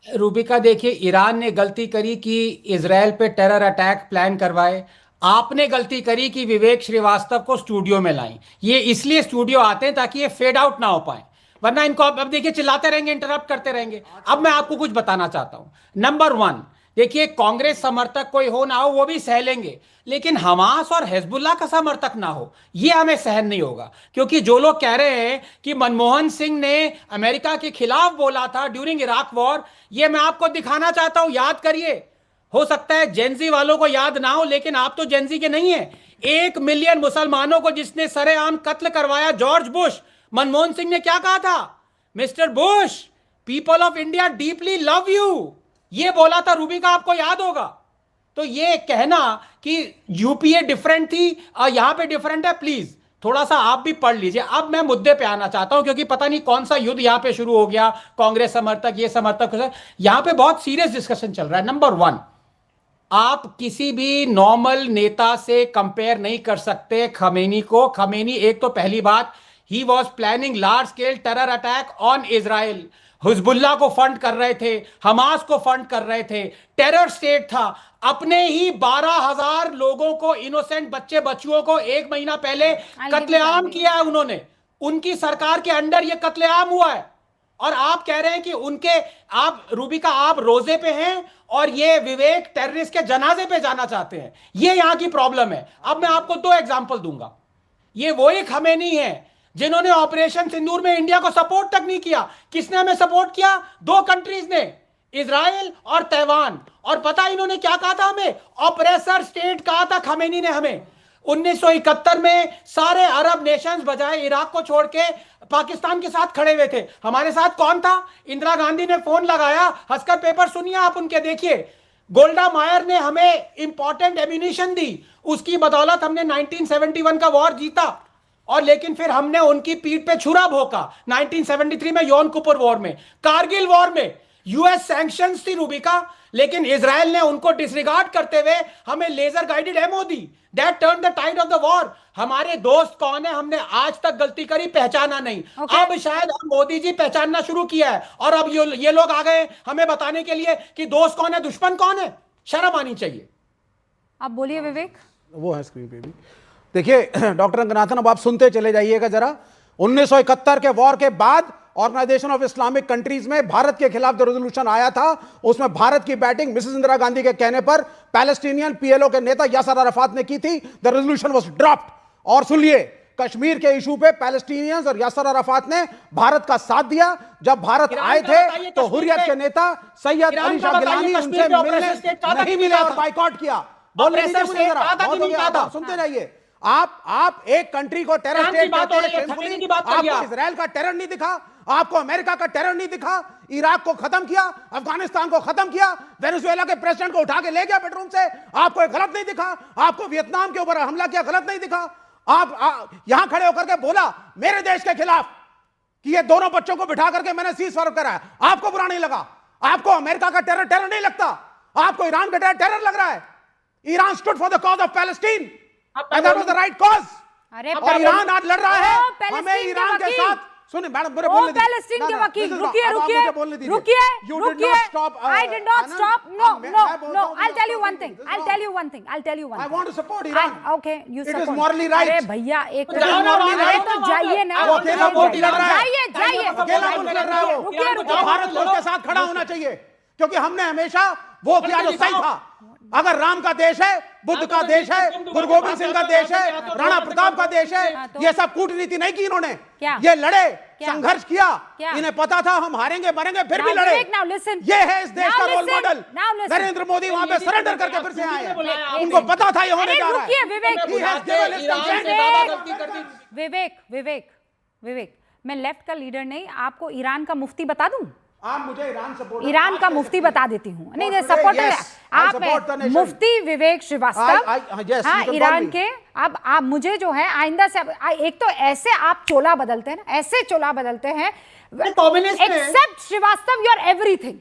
रूबिका देखिए, ईरान ने गलती करी कि इजराइल पे टेरर अटैक प्लान करवाए। आपने गलती करी कि विवेक श्रीवास्तव को स्टूडियो में लाई। ये इसलिए स्टूडियो आते हैं ताकि ये फेड आउट ना हो पाए, वरना इनको अब देखिए चिल्लाते रहेंगे, इंटरप्ट करते रहेंगे। अब मैं आपको कुछ बताना चाहता हूं। नंबर वन, देखिए कांग्रेस समर्थक कोई हो ना हो वो भी सह लेंगे, लेकिन हमास और हिजबुल्लाह का समर्थक ना हो ये हमें सहन नहीं होगा। क्योंकि जो लोग कह रहे हैं कि मनमोहन सिंह ने अमेरिका के खिलाफ बोला था ड्यूरिंग इराक वॉर, ये मैं आपको दिखाना चाहता हूं, याद करिए। हो सकता है जेंजी वालों को याद ना हो, लेकिन आप तो जेंजी के नहीं है। 1 मिलियन मुसलमानों को जिसने सरेआम कत्ल करवाया, जॉर्ज बुश, मनमोहन सिंह ने क्या कहा था? Mister Bush, people of India deeply love you, ये बोला था। रूबी का आपको याद होगा। तो ये कहना कि यूपीए डिफरेंट थी और यहां पे डिफरेंट है, प्लीज थोड़ा सा आप भी पढ़ लीजिए। अब मैं मुद्दे पे आना चाहता हूं, क्योंकि पता नहीं कौन सा युद्ध यहां पे शुरू हो गया, कांग्रेस समर्थक ये समर्थक, यहां पे बहुत सीरियस डिस्कशन चल रहा है। नंबर वन, आप किसी भी नॉर्मल नेता से कंपेयर नहीं कर सकते खमेनी को। खमेनी, एक तो पहली बात, he was planning large scale terror attack on Israel. Hezbollah को फंड कर रहे थे, हमास को फंड कर रहे थे, टेरर स्टेट था। अपने ही 12,000 लोगों को, इनोसेंट बच्चे बच्चियों को 1 महीना पहले कत्लेआम किया है उन्होंने। उनकी सरकार के अंडर यह कत्लेआम हुआ है। और आप कह रहे हैं कि उनके, आप रूबिका आप रोजे पे हैं और ये विवेक टेररिस्ट के जनाजे पे जाना चाहते हैं। ये यहां की प्रॉब्लम है। अब मैं आपको 2 एग्जांपल दूंगा। ये वही खमेनी है जिन्होंने ऑपरेशन सिंदूर में इंडिया को सपोर्ट तक नहीं किया। किसने हमें सपोर्ट किया? 2 कंट्रीज ने, इजराइल और तैवान। और पता इन्होंने क्या कहा था हमें? ऑपरेसर स्टेट कहा था खमेनी ने हमें। 1971 में सारे अरब नेशंस बजाय इराक को छोड़ के पाकिस्तान के साथ खड़े हुए थे। हमारे साथ कौन था? इंदिरा गांधी ने फोन लगाया, हंसकर पेपर सुनिए आप उनके, देखिए। गोल्डा मायर ने हमें इंपॉर्टेंट एम्यूनिशन दी, उसकी बदौलत हमने 1971 का वॉर जीता। और लेकिन फिर हमने उनकी पीठ पे छुरा भोंका 1973 में, यौन कुपुर वॉर में, कारगिल वॉर में। यूएस सैंक्शंस थी रूबिका, लेकिन इजराइल ने उनको डिसरिगार्ड करते हुए हमें लेजर गाइडेड एमओ दी। That turn the tide of the war. हमारे दोस्त कौन है हमने आज तक गलती करी, पहचाना नहीं। अब शायद हम मोदी जी पहचानना शुरू किया है, और अब ये लोग आ गए हमें बताने के लिए कि दोस्त कौन है दुश्मन कौन है। शर्म आनी चाहिए। आप बोलिए विवेक। वो है स्क्रीन पे भी। देखिए डॉक्टर रंगनाथन, अब आप सुनते चले जाइएगा जरा। 1971 के वॉर के बाद ऑर्गेनाइजेशन ऑफ इस्लामिक कंट्रीज में भारत के खिलाफ जो रेजोल्यूशन आया था, उसमें भारत की बैटिंग मिसेस इंदिरा गांधी के कहने पर पैलेस्टीनियन पीएलओ के नेता यासर अराफात ने की थी। The resolution was dropped. और सुनिए, कश्मीर के इशू पे पैलेस्टीनियंस और यासर अराफात ने भारत का साथ दिया। जब भारत आए थे तो हुर्रियत के नेता सैयद अली शाह गिलानी उनसे मिलने नहीं मिले और बाइकॉट किया। बोल रहे थे मुझे जरा, बहुत हो गया, सुनते जाइए। आप एक कंट्री को टेरर स्टेट कहते हैं, आपको इजराइल का टेरर नहीं दिखा, आपको अमेरिका का टेरर नहीं दिखा। इराक को खत्म किया, अफगानिस्तान को खत्म किया, वेनेजुएला के प्रेसिडेंट को उठा के ले गया बेडरूम से, आपको गलत नहीं दिखा। आपको वियतनाम के ऊपर हमला किया, गलत नहीं दिखा। आप यहां खड़े होकर के बोला मेरे देश के खिलाफ कि ये दोनों बच्चों को बिठा करके मैंने सीज फायर कराया, आपको बुरा नहीं लगा। आपको अमेरिका का टेरर टेरर नहीं लगता, आपको ईरान का टेरर टेरर लग रहा है। Iran stood for the cause of Palestine and that was the right cause। और ईरान आज लड़ रहा है, हमें ईरान के साथ। सुनिए मैडम, मेरे बोलने दीजिए। पैलेस्टीन के वकील, रुकिए I did not stop। No, I'll tell you one thing। I want to support Iran। Okay, you support। It is morally right। अरे भैया एक तो जाइए ना, अकेला मुल्क लड़ रहा है, जाइए। अकेला मुल्क लड़ रहा है वो। भारत मुल्क के साथ खड़ा होना चाहिए, क्योंकि हमने हमेशा वो किया जो सही था। अगर राम का देश है, बुद्ध का देश है, गुरु गोविंद सिंह का देश है, राणा प्रताप का देश है, ये सब कूटनीति नहीं की इन्होंने। ये लड़े, संघर्ष किया, इन्हें पता था हम हारेंगे मरेंगे, फिर भी लड़े। ये है इस देश का रोल मॉडल। नरेंद्र मोदी वहां पे सरेंडर करके फिर से आए हैं, उनको पता था ये होने जा रहा है। विवेक, मैं लेफ्ट का लीडर नहीं, आपको ईरान का मुफ्ती बता दूं? आप मुझे ईरान का मुफ्ती बता देती हूँ। नहीं, सपोर्टर आप मुफ्ती विवेक श्रीवास्तव, हाँ ईरान के। अब आप मुझे जो है आइंदा से, एक तो ऐसे आप चोला बदलते हैं ना, ऐसे चोला बदलते हैं, except Srivastava you are everything.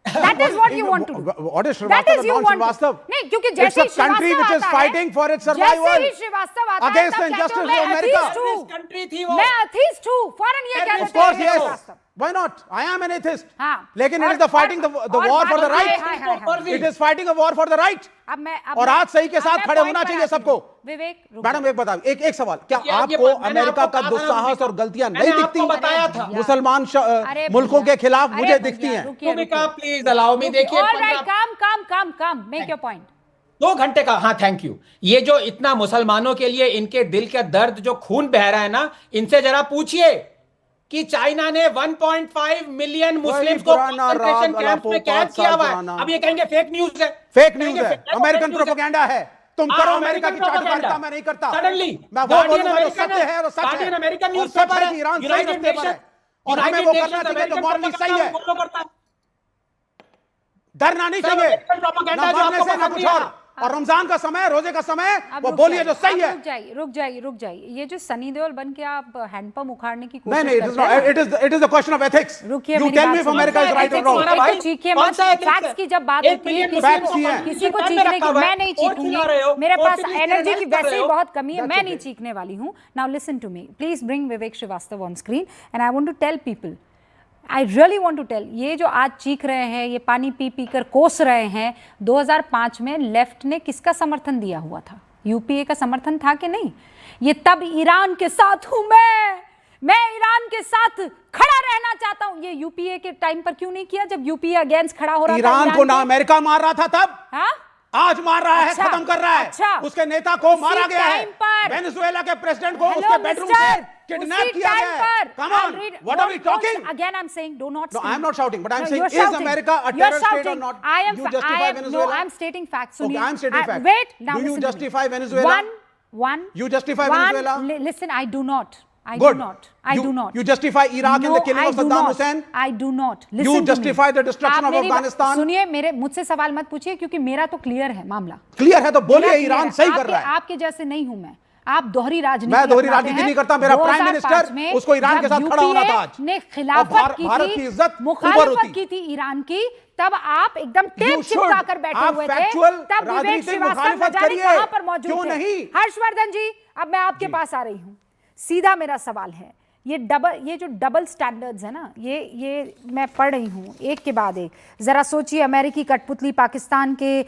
That is what you want to do। What is Srivastava? Srivastava? नहीं, क्योंकि जैसे ही country which is fighting for its survival जैसे ही श्रीवास्तव आता है against the injustice of America। मैं अथीस्ट हूँ, फौरन ये कह देते हैं। Why not? I am an atheist. हाँ. लेकिन it is the fighting the war for the right. It is fighting a war for the right. और आज सही के साथ खड़े होना चाहिए सबको. विवेक, मैडम एक बताओ, एक सवाल, क्या आपको अमेरिका का दुस्साहस और गलतियां नहीं दिखती? बताया था मुसलमान मुल्कों के खिलाफ मुझे दिखती हैं. Please allow me. देखिए, कम मेक योर पॉइंट. 2 घंटे का. हाँ, थैंक यू. ये जो इतना मुसलमानों के लिए इनके दिल का दर्द, जो खून बह रहा है ना, इनसे जरा पूछिए कि चाइना ने 1.5 मिलियन मुस्लिम्स को कंसंट्रेशन कैंप में कैद किया हुआ है. अब ये कहेंगे फेक न्यूज है. फेक न्यूज है, अमेरिकन प्रोपेगेंडा है. तुम करो अमेरिका की चाटुकारिता, मैं नहीं करता. सडनली मैं वो बोलूंगा जो सत्य है, वो सच है. अमेरिकन और सच है कि ईरान सही रास्ते पर है और हमें वो करना चाहिए जो मॉरली सही है. डरना नहीं चाहिए, ना मरने से ना कुछ और रमजान का समय, रोजे का समय, वो बोलिए जो सही है. रुक जाइए. ये जो सनी देओल बन के आप हैंडपंप उखाड़ने की कोशिश नहीं, it is a question of ethics. You tell me if America is right or wrong. Facts की जब बात होती है, किसी को चीखने की, मैं नहीं चीखूंगी. मेरे पास एनर्जी की वैसे ही बहुत कमी है, मैं नहीं चीखने वाली हूँ. Now listen to me, please bring Vivek Srivastava on screen and I want to tell people, I really want to tell, ये जो आज चीख रहे हैं, ये पानी पी पी कर कोस रहे हैं, 2005 में लेफ्ट ने किसका समर्थन दिया हुआ था? यूपीए का समर्थन था कि नहीं? ये तब ईरान के साथ हूं मैं ईरान के साथ खड़ा रहना चाहता हूं. ये यूपीए के टाइम पर क्यों नहीं किया, जब यूपीए अगेंस्ट खड़ा हो रहा था? ईरान को ना अमेरिका मार रहा था तब, हाँ? आज मार रहा है, खत्म कर रहा है. अच्छा, उसके नेता को मारा गया है. वेनेजुएला के प्रेसिडेंट को उसके बेडरूम से किडनैप किया गया है. Come on, what are we talking? Again, I'm saying, do not. No, I'm not shouting, but I'm saying, is America a terror state or not? You justify Venezuela? No, I'm stating facts. Okay, I'm stating facts. Wait, now do you listen justify Venezuela? One. You justify Venezuela? Listen, I do not. I Good. do not. I do not. You justify Iraq and the killing of Saddam Hussein? I do not. Listen You justify the destruction of Afghanistan? सुनिए, मुझसे सवाल मत पूछिए, क्योंकि मेरा तो clear है मामला. क्लियर है तो बोलिए, ईरान सही कर रहा है. आपके जैसे नहीं हूं मैं. आप दोहरी राजनीति, मैं दोहरी राजनीति नहीं करता. मेरा प्राइम मिनिस्टर, उसको ईरान के साथ खड़ा होना था आज. ने खिलाफत की थी, मुखालिफत की थी ईरान की, तब आप एकदम टेप चिपका कर बैठे हुए थे. तब विवेक श्रीवास्तव न जाने कहां पर मौजूद थे. हर्षवर्धन जी, अब मैं आपके पास आ रही हूं. सीधा मेरा सवाल है, ये जो डबल स्टैंडर्ड्स है ना, ये मैं पढ़ रही हूँ एक के बाद एक. ज़रा सोचिए, अमेरिकी कठपुतली पाकिस्तान के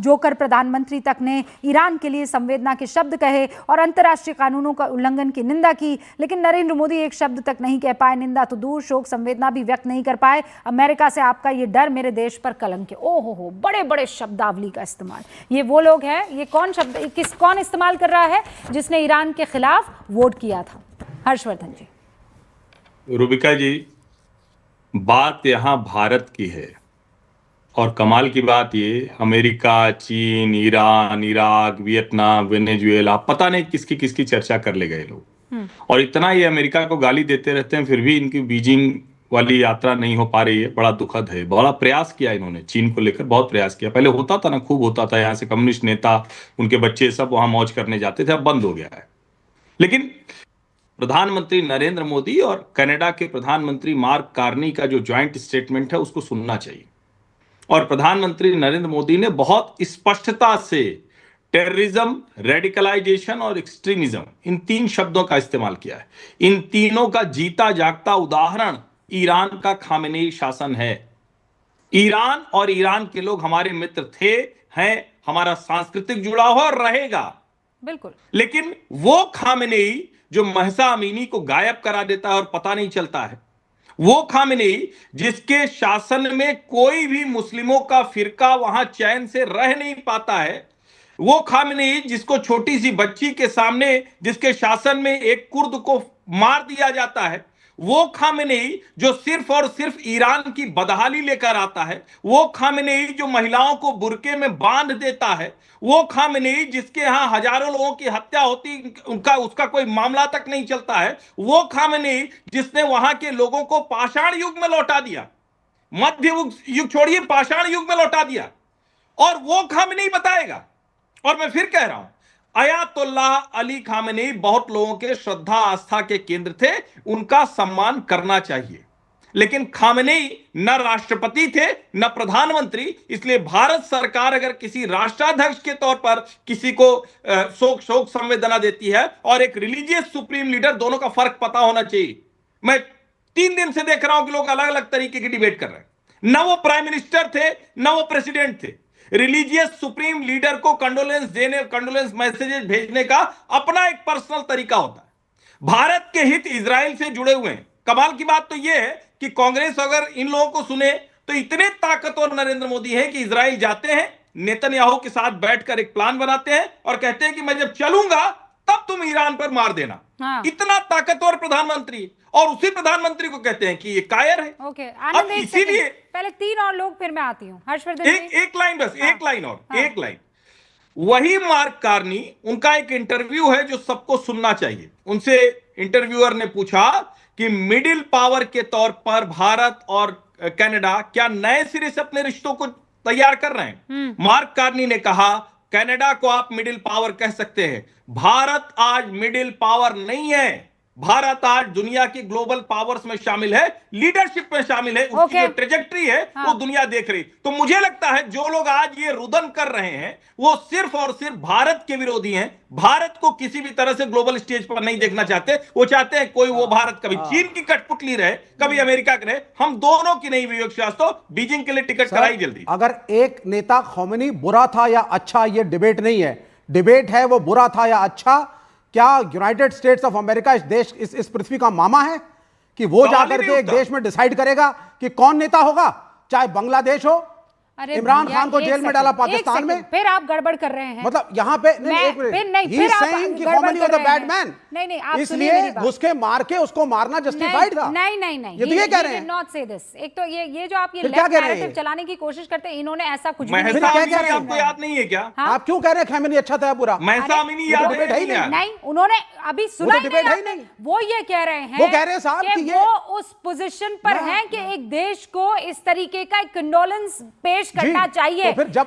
जोकर प्रधानमंत्री तक ने ईरान के लिए संवेदना के शब्द कहे और अंतर्राष्ट्रीय कानूनों का उल्लंघन की निंदा की, लेकिन नरेंद्र मोदी एक शब्द तक नहीं कह पाए. निंदा तो दूर, शोक संवेदना भी व्यक्त नहीं कर पाए. अमेरिका से आपका ये डर मेरे देश पर कलंक है. ओ हो, बड़े बड़े शब्दावली का इस्तेमाल. ये वो लोग हैं, ये कौन इस्तेमाल कर रहा है जिसने ईरान के खिलाफ वोट किया था? हर्षवर्धन जी. रूबिका जी, बात यहाँ भारत की है और कमाल की बात ये, अमेरिका, चीन, ईरान, इराक, वियतनाम, वेनेजुएला, पता नहीं किसकी किसकी चर्चा कर ले गए लोग. और इतना ये अमेरिका को गाली देते रहते हैं, फिर भी इनकी बीजिंग वाली यात्रा नहीं हो पा रही है. बड़ा दुखद है. बड़ा प्रयास किया इन्होंने चीन को लेकर, बहुत प्रयास किया. पहले होता था ना, खूब होता था, यहाँ से कम्युनिस्ट नेता, उनके बच्चे सब वहां मौज करने जाते थे. अब बंद हो गया है. लेकिन प्रधानमंत्री नरेंद्र मोदी और कनाडा के प्रधानमंत्री मार्क कार्नी का जो ज्वाइंट स्टेटमेंट है, उसको सुनना चाहिए. और प्रधानमंत्री नरेंद्र मोदी ने बहुत स्पष्टता से टेररिज्म, रेडिकलाइजेशन और एक्सट्रीमिज्म, इन 3 शब्दों का इस्तेमाल किया है. इन तीनों का जीता जागता उदाहरण ईरान का खामेनेई शासन है. ईरान और ईरान के लोग हमारे मित्र थे, हैं, हमारा सांस्कृतिक जुड़ाव और रहेगा. बिल्कुल. लेकिन वो खामेनेई जो महसा अमीनी को गायब करा देता है और पता नहीं चलता है, वो खामेनेई जिसके शासन में कोई भी मुस्लिमों का फिरका वहां चैन से रह नहीं पाता है, वो खामेनेई जिसको छोटी सी बच्ची के सामने, जिसके शासन में एक कुर्द को मार दिया जाता है, वो खामेनेई जो सिर्फ और सिर्फ ईरान की बदहाली लेकर आता है, वो खामेनेई जो महिलाओं को बुरके में बांध देता है, वो खामेनेई जिसके यहां हजारों लोगों की हत्या होती, उसका कोई मामला तक नहीं चलता है, वो खामेनेई जिसने वहां के लोगों को पाषाण युग में लौटा दिया, मध्य युग छोड़िए, पाषाण युग में लौटा दिया. और वो खामेनेई बताएगा. और मैं फिर कह रहा हूं, अयातुल्लाह अली खामेनेई बहुत लोगों के श्रद्धा आस्था के केंद्र थे, उनका सम्मान करना चाहिए. लेकिन खामेनेई न राष्ट्रपति थे न प्रधानमंत्री. इसलिए भारत सरकार अगर किसी राष्ट्राध्यक्ष के तौर पर किसी को शोक संवेदना देती है और एक रिलीजियस सुप्रीम लीडर, दोनों का फर्क पता होना चाहिए. मैं 3 दिन से देख रहा हूं कि लोग अलग अलग तरीके की डिबेट कर रहे हैं। न वो प्राइम मिनिस्टर थे, न वो प्रेसिडेंट थे। रिलीजियस सुप्रीम लीडर को कंडोलेंस मैसेजेस भेजने का अपना एक पर्सनल तरीका होता है। भारत के हित इजराइल से जुड़े हुए हैं। कमाल की बात तो यह है कि कांग्रेस अगर इन लोगों को सुने तो इतने ताकतवर नरेंद्र मोदी है कि इजराइल जाते हैं, नेतन्याहू के साथ बैठकर एक प्लान बनाते हैं और कहते हैं कि मैं जब चलूंगा तब तुम ईरान पर मार देना। हाँ। इतना ताकतवर प्रधानमंत्री, और उसी प्रधानमंत्री को कहते हैं कि ये कायर है। ओके, अब आनंद एक इसीलिए सेकंड, पहले 3 और लोग, फिर मैं आती हूँ। हर्षवर्धन जी, एक लाइन बस, हाँ। एक लाइन और, हाँ। एक लाइन। वही मार्क कार्नी, उनका एक इंटरव्यू है जो सबको सुनना चाहिए। उनसे इंटरव्यूअर ने पूछा कि मिडिल पावर के तौर पर भारत और कनाडा क्या नए सिरे से अपने रिश्तों को तैयार कर रहे हैं। मार्क कार्नी ने कहा, कनाडा को आप मिडिल पावर कह सकते हैं, भारत आज मिडिल पावर नहीं है। भारत आज दुनिया की ग्लोबल पावर्स में शामिल है, लीडरशिप में शामिल है। उसकी जो ट्रेजेक्टरी है वो दुनिया देख रही। तो मुझे लगता है जो लोग आज ये रुदन कर रहे हैं वो सिर्फ और सिर्फ भारत के विरोधी हैं। भारत को किसी भी तरह से ग्लोबल स्टेज पर नहीं देखना चाहते। वो चाहते हैं कोई वो भारत कभी चीन की कठपुतली रहे, कभी अमेरिका की रहे। हम दोनों की नहीं, विवेक श्रीवास्तव, बीजिंग के लिए टिकट कराई जल्दी। अगर एक नेता खोमेनी बुरा था या अच्छा, ये डिबेट नहीं है। डिबेट है वो बुरा था या अच्छा। क्या यूनाइटेड स्टेट्स ऑफ अमेरिका इस पृथ्वी का मामा है कि वो जाकर के एक देश में डिसाइड करेगा कि कौन नेता होगा, चाहे बांग्लादेश हो। इमरान खान को जेल में डाला पाकिस्तान में, फिर आप गड़बड़ कर रहे हैं। मतलब यहाँ पे इसलिए उसके मार के उसको मारना जस्टिफाइड था। नहीं, ये तो ये कह रहे हैं। नॉट से दिस। एक तो ये जो आप ये क्या कह रहे हैं चलाने की कोशिश करते हैं, इन्होंने ऐसा कुछ भी महसा अमीनी आपको याद नहीं है क्या? आप क्यों कह रहे हैं खैमनी अच्छा था बुरा? महसा अमीनी याद नहीं, उन्होंने अभी सुना नहीं। वो ये कह रहे हैं, वो कह रहे हैं साहब कि वो उस पोजीशन पर हैं कि एक देश को इस तरीके का कंडोलेंस पेश करना चाहिए। तो फिर जब